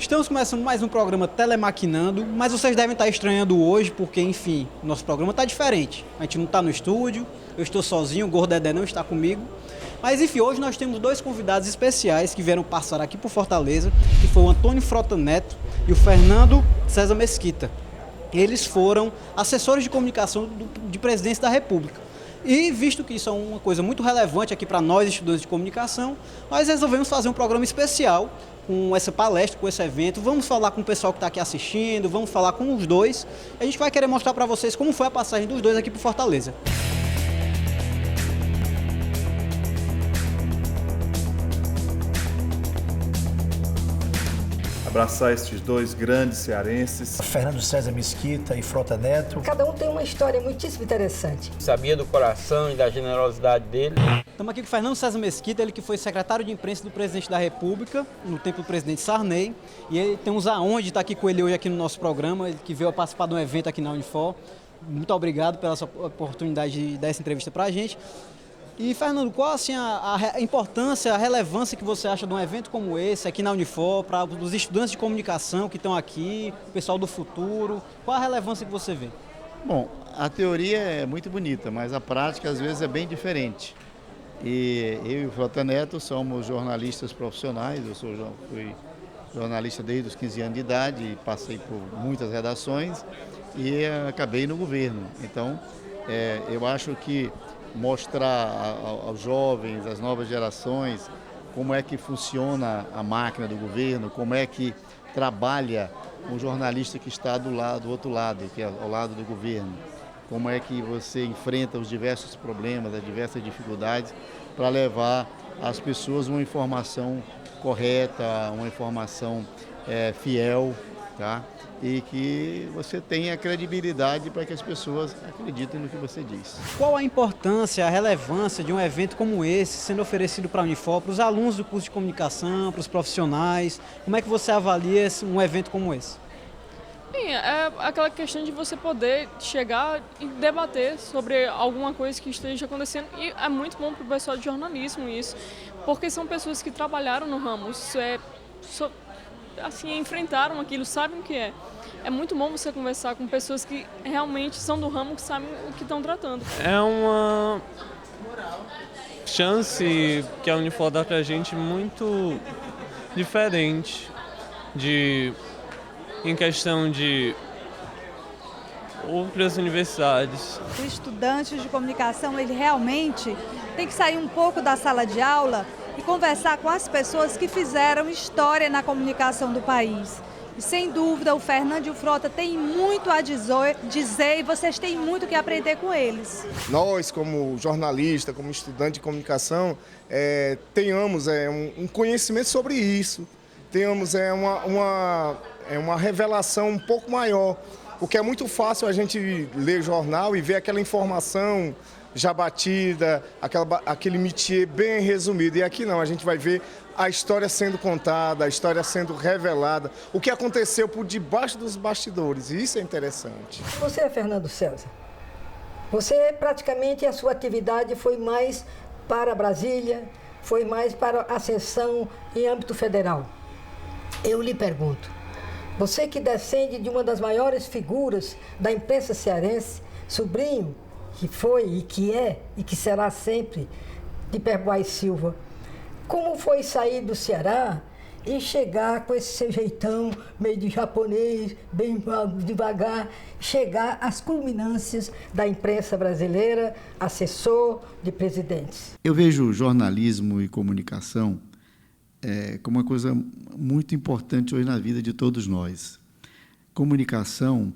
Estamos começando mais um programa Telemaquinando, mas vocês devem estar estranhando hoje porque, enfim, nosso programa está diferente. A gente não está no estúdio, eu estou sozinho, o Gordedé não está comigo. Mas, enfim, hoje nós temos dois convidados especiais que vieram passar aqui por Fortaleza, que foi o Antônio Frota Neto e o Fernando César Mesquita. Eles foram assessores de comunicação de presidência da República. E, visto que isso é uma coisa muito relevante aqui para nós, estudantes de comunicação, nós resolvemos fazer um programa especial com essa palestra, com esse evento. Vamos falar com o pessoal que está aqui assistindo, vamos falar com os dois. A gente vai querer mostrar para vocês como foi a passagem dos dois aqui por Fortaleza. Abraçar estes dois grandes cearenses. Fernando César Mesquita e Frota Neto. Cada um tem uma história muitíssimo interessante. Sabia do coração e da generosidade dele. Estamos aqui com o Fernando César Mesquita, ele que foi secretário de imprensa do presidente da República, no tempo do presidente Sarney. E ele temos a honra de estar aqui com ele hoje aqui no nosso programa, ele que veio a participar de um evento aqui na Unifor. Muito obrigado pela sua oportunidade de dar essa entrevista para a gente. E, Fernando, qual assim, a importância, a relevância que você acha de um evento como esse aqui na Unifor, para os estudantes de comunicação que estão aqui, o pessoal do futuro? Qual a relevância que você vê? Bom, a teoria é muito bonita, mas a prática às vezes é bem diferente. E eu e o Frota Neto somos jornalistas profissionais, fui jornalista desde os 15 anos de idade, e passei por muitas redações e acabei no governo. Então, eu acho que mostrar aos jovens, às novas gerações, como é que funciona a máquina do governo, como é que trabalha um jornalista que está do outro lado, que é ao lado do governo, como é que você enfrenta os diversos problemas, as diversas dificuldades, para levar às pessoas uma informação correta, uma informação fiel, tá? E que você tenha credibilidade para que as pessoas acreditem no que você diz. Qual a importância, a relevância de um evento como esse sendo oferecido para a Unifor, para os alunos do curso de comunicação, para os profissionais? Como é que você avalia um evento como esse? Sim, é aquela questão de você poder chegar e debater sobre alguma coisa que esteja acontecendo. E é muito bom para o pessoal de jornalismo isso, porque são pessoas que trabalharam no ramo, assim, enfrentaram aquilo, sabem o que é. É muito bom você conversar com pessoas que realmente são do ramo, que sabem o que estão tratando. É uma chance que a Unifor dá pra gente muito diferente em questão de outras universidades. O estudante de comunicação, ele realmente tem que sair um pouco da sala de aula e conversar com as pessoas que fizeram história na comunicação do país. E, sem dúvida, o Fernando e o Frota têm muito a dizer e vocês têm muito que aprender com eles. Nós, como jornalista, como estudante de comunicação, tenhamos um conhecimento sobre isso, tenhamos uma revelação um pouco maior, porque é muito fácil a gente ler jornal e ver aquela informação já batida, aquele métier bem resumido. E aqui não, a gente vai ver a história sendo contada, a história sendo revelada, o que aconteceu por debaixo dos bastidores, e isso é interessante. Você, Fernando César, você praticamente a sua atividade foi mais para Brasília, foi mais para ascensão em âmbito federal. Eu lhe pergunto, você que descende de uma das maiores figuras da imprensa cearense, sobrinho, que foi e que é e que será sempre de Perboaz Silva, como foi sair do Ceará e chegar com esse seu jeitão meio de japonês, bem devagar, chegar às culminâncias da imprensa brasileira, assessor de presidentes? Eu vejo jornalismo e comunicação como uma coisa muito importante hoje na vida de todos nós. Comunicação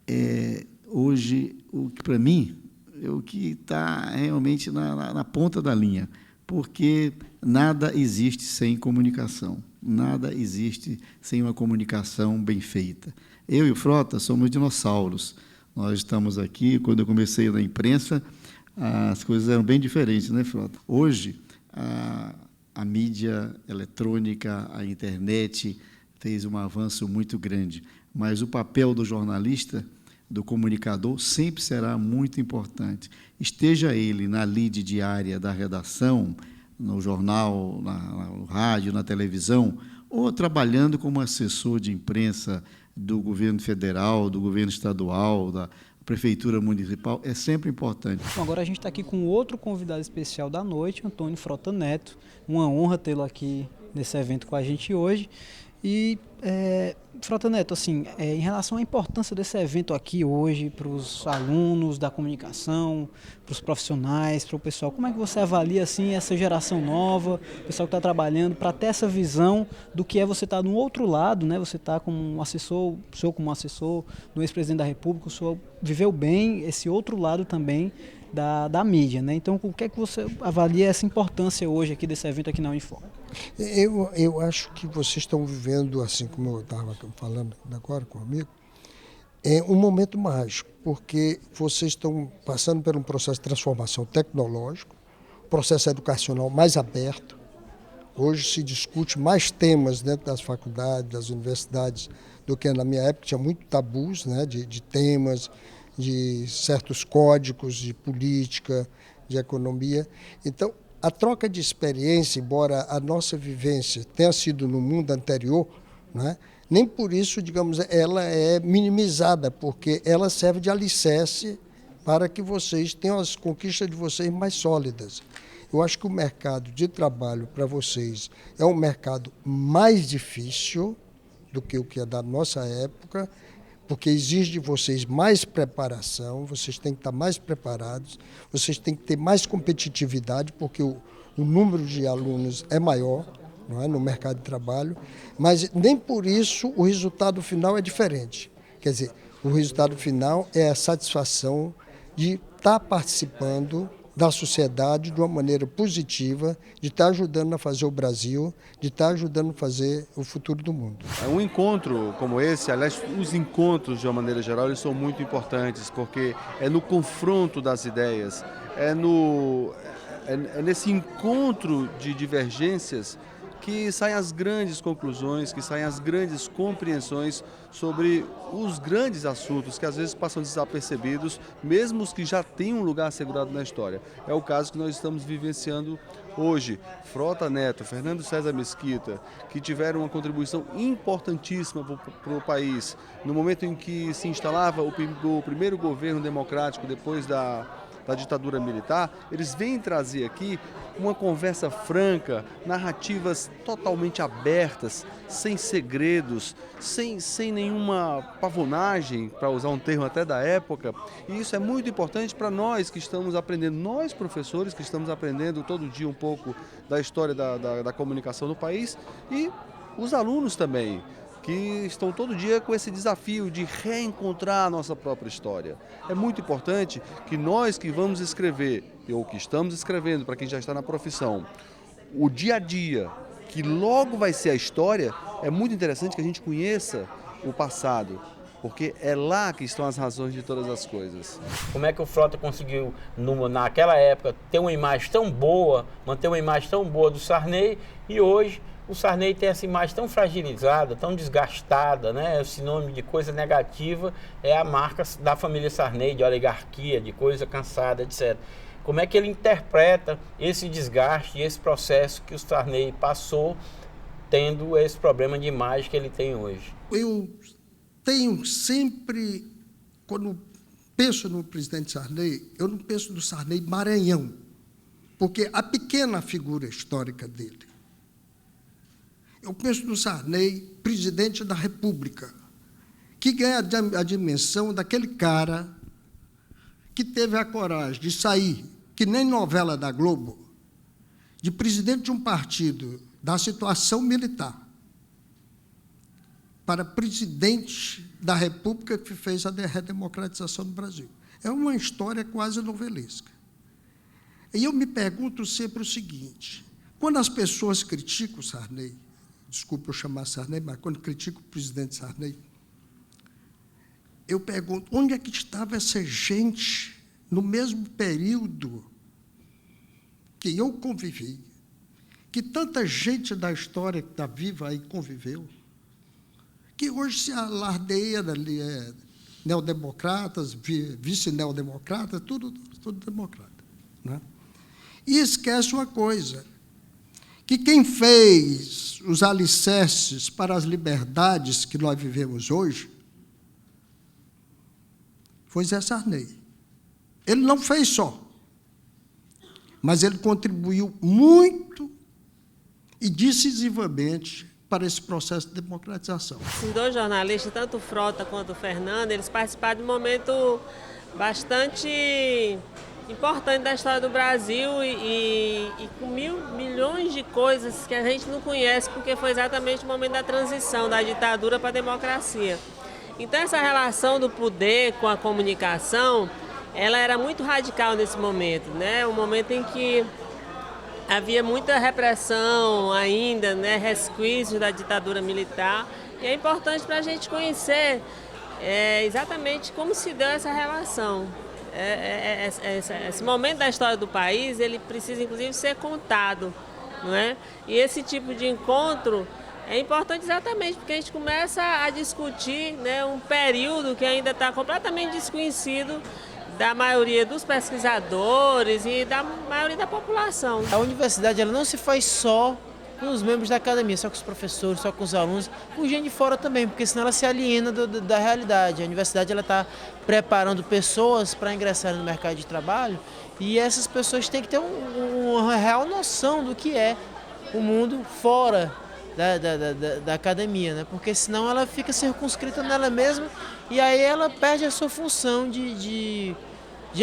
é hoje, para mim, o que está realmente na ponta da linha, porque nada existe sem comunicação, nada existe sem uma comunicação bem feita. Eu e o Frota somos dinossauros. Nós estamos aqui, quando eu comecei na imprensa, as coisas eram bem diferentes, né, Frota? Hoje, a mídia eletrônica, a internet, fez um avanço muito grande, mas o papel do jornalista, do comunicador, sempre será muito importante. Esteja ele na lide diária da redação, no jornal, no rádio, na televisão, ou trabalhando como assessor de imprensa do governo federal, do governo estadual, da prefeitura municipal, é sempre importante. Bom, agora a gente está aqui com outro convidado especial da noite, Antônio Frota Neto. Uma honra tê-lo aqui nesse evento com a gente hoje. E, Frota Neto, assim, em relação à importância desse evento aqui hoje para os alunos da comunicação, para os profissionais, para o pessoal, como é que você avalia assim, essa geração nova, o pessoal que está trabalhando, para ter essa visão do que é você estar no outro lado, né? Você está como um assessor, o senhor como assessor do ex-presidente da República, o senhor viveu bem esse outro lado também da mídia, né? Então, o que é que você avalia essa importância hoje aqui desse evento aqui na Unifor? Eu acho que vocês estão vivendo, assim como eu estava falando agora com o amigo, um momento mágico, porque vocês estão passando por um processo de transformação tecnológico, processo educacional mais aberto. Hoje se discute mais temas dentro das faculdades, das universidades, do que na minha época. Tinha muito tabus, né, de temas, de certos códigos de política, de economia. Então, a troca de experiência, embora a nossa vivência tenha sido no mundo anterior, né, nem por isso, digamos, ela é minimizada, porque ela serve de alicerce para que vocês tenham as conquistas de vocês mais sólidas. Eu acho que o mercado de trabalho para vocês é um mercado mais difícil do que o que é da nossa época, porque exige de vocês mais preparação, vocês têm que estar mais preparados, vocês têm que ter mais competitividade, porque o número de alunos é maior, não é, no mercado de trabalho, mas nem por isso o resultado final é diferente. Quer dizer, o resultado final é a satisfação de estar participando da sociedade de uma maneira positiva, de estar ajudando a fazer o Brasil, de estar ajudando a fazer o futuro do mundo. Um encontro como esse, aliás, os encontros de uma maneira geral, eles são muito importantes, porque é no confronto das ideias, é nesse encontro de divergências que saem as grandes conclusões, que saem as grandes compreensões sobre os grandes assuntos que às vezes passam desapercebidos, mesmo os que já têm um lugar assegurado na história. É o caso que nós estamos vivenciando hoje. Frota Neto, Fernando César Mesquita, que tiveram uma contribuição importantíssima para o país, no momento em que se instalava o primeiro governo democrático depois da ditadura militar, eles vêm trazer aqui uma conversa franca, narrativas totalmente abertas, sem segredos, sem nenhuma pavonagem, para usar um termo até da época. E isso é muito importante para nós que estamos aprendendo, nós professores que estamos aprendendo todo dia um pouco da história da comunicação no país, e os alunos também, que estão todo dia com esse desafio de reencontrar a nossa própria história. É muito importante que nós que vamos escrever, ou que estamos escrevendo, para quem já está na profissão, o dia a dia, que logo vai ser a história, é muito interessante que a gente conheça o passado, porque é lá que estão as razões de todas as coisas. Como é que o Frota conseguiu, naquela época, ter uma imagem tão boa, manter uma imagem tão boa do Sarney, e hoje o Sarney tem essa imagem tão fragilizada, tão desgastada, né? O sinônimo de coisa negativa é a marca da família Sarney, de oligarquia, de coisa cansada, etc. Como é que ele interpreta esse desgaste e esse processo que o Sarney passou, tendo esse problema de imagem que ele tem hoje? Eu tenho sempre, quando penso no presidente Sarney, eu não penso no Sarney Maranhão, porque a pequena figura histórica dele. Eu penso no Sarney, presidente da República, que ganha a dimensão daquele cara que teve a coragem de sair, que nem novela da Globo, de presidente de um partido da situação militar, para presidente da República que fez a redemocratização do Brasil. É uma história quase novelesca. E eu me pergunto sempre o seguinte: quando as pessoas criticam o Sarney, desculpe eu chamar Sarney, mas quando critico o presidente Sarney, eu pergunto, onde é que estava essa gente no mesmo período que eu convivi, que tanta gente da história que está viva aí conviveu, que hoje se alardeia neodemocratas, vice-neodemocratas, tudo democrata, né? E esquece uma coisa, que que quem fez os alicerces para as liberdades que nós vivemos hoje foi Zé Sarney. Ele não fez só, mas ele contribuiu muito e decisivamente para esse processo de democratização. Os dois jornalistas, tanto o Frota quanto o Fernando, eles participaram de um momento bastante importante da história do Brasil e com milhões de coisas que a gente não conhece, porque foi exatamente o momento da transição da ditadura para a democracia. Então essa relação do poder com a comunicação, ela era muito radical nesse momento, né? Um momento em que havia muita repressão ainda, né? Resquícios da ditadura militar, e é importante para a gente conhecer exatamente como se deu essa relação. Esse momento da história do país, ele precisa inclusive ser contado, não é? E esse tipo de encontro é importante exatamente porque a gente começa a discutir, né, um período que ainda está completamente desconhecido da maioria dos pesquisadores e da maioria da população. A universidade ela não se faz só com os membros da academia, só com os professores, só com os alunos, com gente de fora também, porque senão ela se aliena da realidade. A universidade está preparando pessoas para ingressarem no mercado de trabalho e essas pessoas têm que ter uma real noção do que é o mundo fora da academia, né? Porque senão ela fica circunscrita nela mesma e aí ela perde a sua função de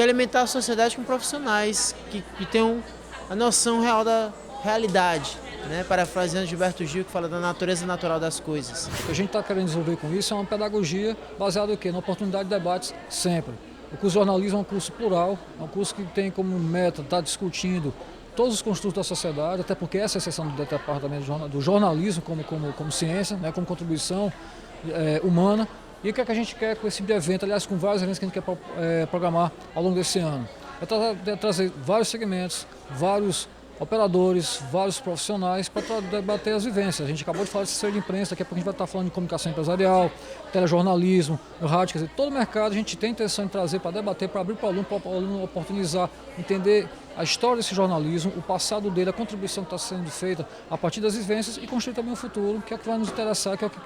alimentar a sociedade com profissionais que tenham a noção real da realidade, né? Parafraseando Gilberto Gil, que fala da natureza natural das coisas. O que a gente está querendo desenvolver com isso é uma pedagogia baseada na oportunidade de debates sempre. O curso de jornalismo é um curso plural, é um curso que tem como meta estar discutindo todos os construtos da sociedade, até porque essa é a seção do departamento do jornalismo como ciência, né, como contribuição humana. E o que é que a gente quer com esse tipo de evento, aliás, com vários eventos que a gente quer programar ao longo desse ano? É trazer vários segmentos, vários operadores, vários profissionais para debater as vivências. A gente acabou de falar de assessoria de imprensa, daqui a pouco a gente vai estar falando de comunicação empresarial, telejornalismo, no rádio, quer dizer, todo o mercado a gente tem a intenção de trazer para debater, para abrir para o aluno oportunizar, entender a história desse jornalismo, o passado dele, a contribuição que está sendo feita a partir das vivências e construir também um futuro, que é o que vai nos interessar, que é o que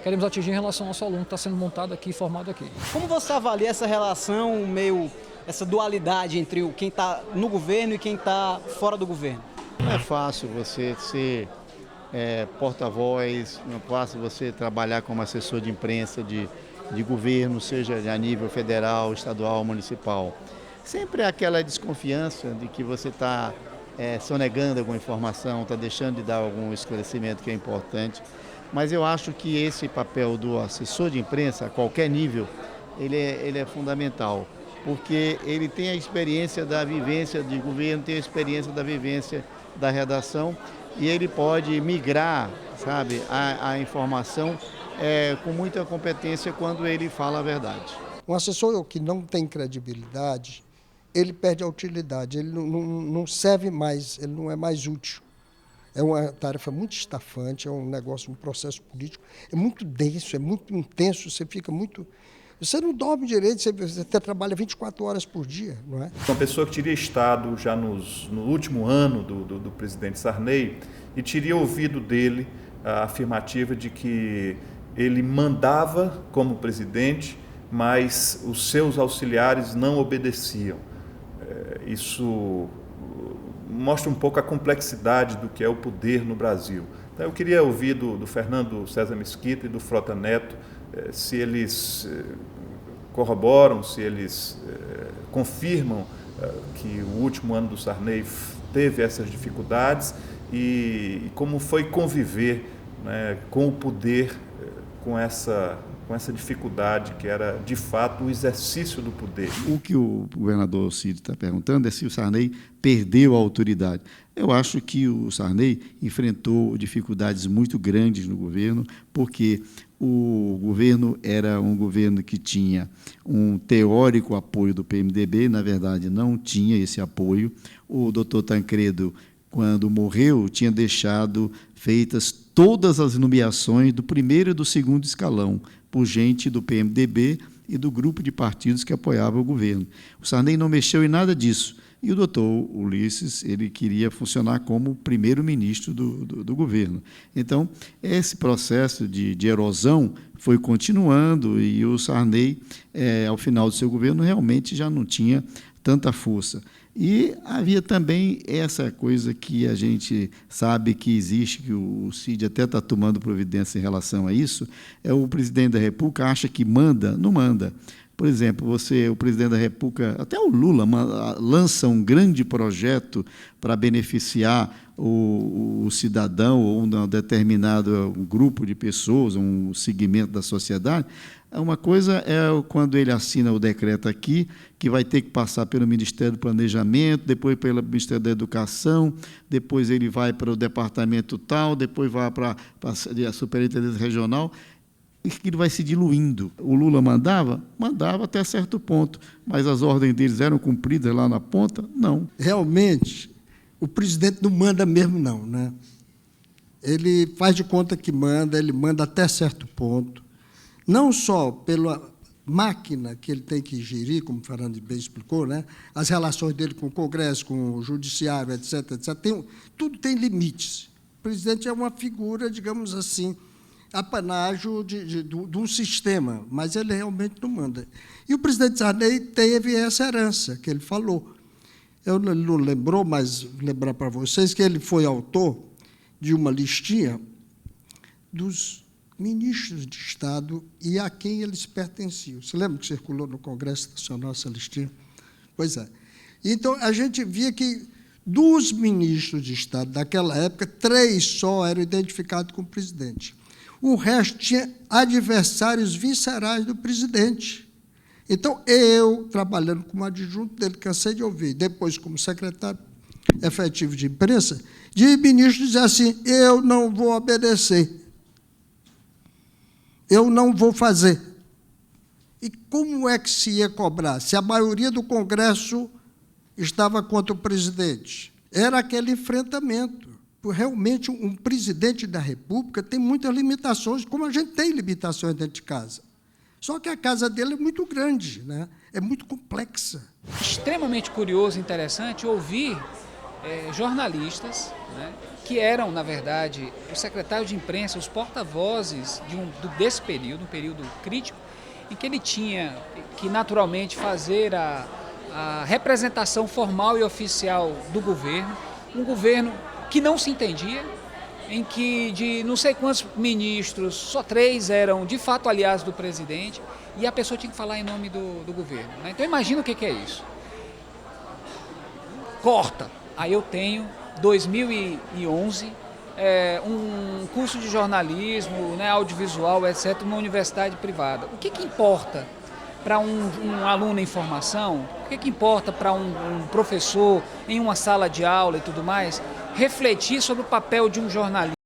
queremos atingir em relação ao nosso aluno que está sendo montado aqui, formado aqui. Como você avalia essa relação essa dualidade entre quem está no governo e quem está fora do governo? Não é fácil você ser porta-voz, não é fácil você trabalhar como assessor de imprensa de governo, seja a nível federal, estadual, municipal. Sempre há aquela desconfiança de que você está sonegando alguma informação, está deixando de dar algum esclarecimento que é importante. Mas eu acho que esse papel do assessor de imprensa, a qualquer nível, ele é fundamental. Porque ele tem a experiência da vivência de governo, tem a experiência da vivência da redação e ele pode migrar, sabe, a informação com muita competência quando ele fala a verdade. Um assessor que não tem credibilidade, ele perde a utilidade, ele não serve mais, ele não é mais útil. É uma tarefa muito estafante, é um negócio, um processo político, é muito denso, é muito intenso, você não dorme direito, você trabalha 24 horas por dia, não é? Uma pessoa que teria estado já no último ano do presidente Sarney e teria ouvido dele a afirmativa de que ele mandava como presidente, mas os seus auxiliares não obedeciam. Isso mostra um pouco a complexidade do que é o poder no Brasil. Então, eu queria ouvir do Fernando César Mesquita e do Frota Neto se eles corroboram, se eles confirmam que o último ano do Sarney teve essas dificuldades e como foi conviver, né, com o poder, com essa dificuldade que era, de fato, o exercício do poder. O que o governador Cid está perguntando é se o Sarney perdeu a autoridade. Eu acho que o Sarney enfrentou dificuldades muito grandes no governo, porque o governo era um governo que tinha um teórico apoio do PMDB, na verdade não tinha esse apoio. O doutor Tancredo, quando morreu, tinha deixado feitas todas as nomeações do primeiro e do segundo escalão, por gente do PMDB e do grupo de partidos que apoiava o governo. O Sarney não mexeu em nada disso, e o doutor Ulisses ele queria funcionar como primeiro-ministro do governo. Então, esse processo de erosão foi continuando e o Sarney, ao final do seu governo, realmente já não tinha tanta força. E havia também essa coisa que a gente sabe que existe, que o Cid até está tomando providência em relação a isso, é o presidente da República acha que manda, não manda. Por exemplo, o presidente da República, até o Lula, lança um grande projeto para beneficiar o cidadão ou um determinado grupo de pessoas, um segmento da sociedade. Uma coisa é quando ele assina o decreto aqui, que vai ter que passar pelo Ministério do Planejamento, depois pelo Ministério da Educação, depois ele vai para o departamento tal, depois vai para a Superintendência Regional, e que ele vai se diluindo. O Lula mandava até certo ponto, mas as ordens deles eram cumpridas lá na ponta? Não. Realmente, o presidente não manda mesmo, não, né? Ele faz de conta que manda, ele manda até certo ponto, não só pela máquina que ele tem que gerir, como o Fernando bem explicou, né? As relações dele com o Congresso, com o Judiciário, etc., tudo tem limites. O presidente é uma figura, digamos assim, apanágio de um sistema, mas ele realmente não manda. E o presidente Sarney teve essa herança que ele falou. Eu não lembrou, mas vou lembrar para vocês que ele foi autor de uma listinha dos ministros de Estado e a quem eles pertenciam. Você lembra que circulou no Congresso Nacional essa listinha? Pois é. Então, a gente via que dos ministros de Estado daquela época, 3 só eram identificados com o presidente. O resto tinha adversários viscerais do presidente. Então, eu, trabalhando como adjunto dele, cansei de ouvir, depois como secretário efetivo de imprensa, de ministro dizer assim, eu não vou obedecer, eu não vou fazer. E como é que se ia cobrar? Se a maioria do Congresso estava contra o presidente. Era aquele enfrentamento. Realmente, um presidente da República tem muitas limitações, como a gente tem limitações dentro de casa. Só que a casa dele é muito grande, né? É muito complexa. Extremamente curioso e interessante ouvir jornalistas, né, que eram, na verdade, o secretário de imprensa, os porta-vozes desse período, um período crítico, em que ele tinha que, naturalmente, fazer a representação formal e oficial do governo, um governo que não se entendia, em que de não sei quantos ministros, só 3 eram de fato aliados do presidente, e a pessoa tinha que falar em nome do governo, né? Então imagina o que é isso. Corta. Aí eu tenho, 2011, um curso de jornalismo, né, audiovisual, etc., numa universidade privada. O que importa para um aluno em formação? O que importa para um professor em uma sala de aula e tudo mais? Refletir sobre o papel de um jornalista.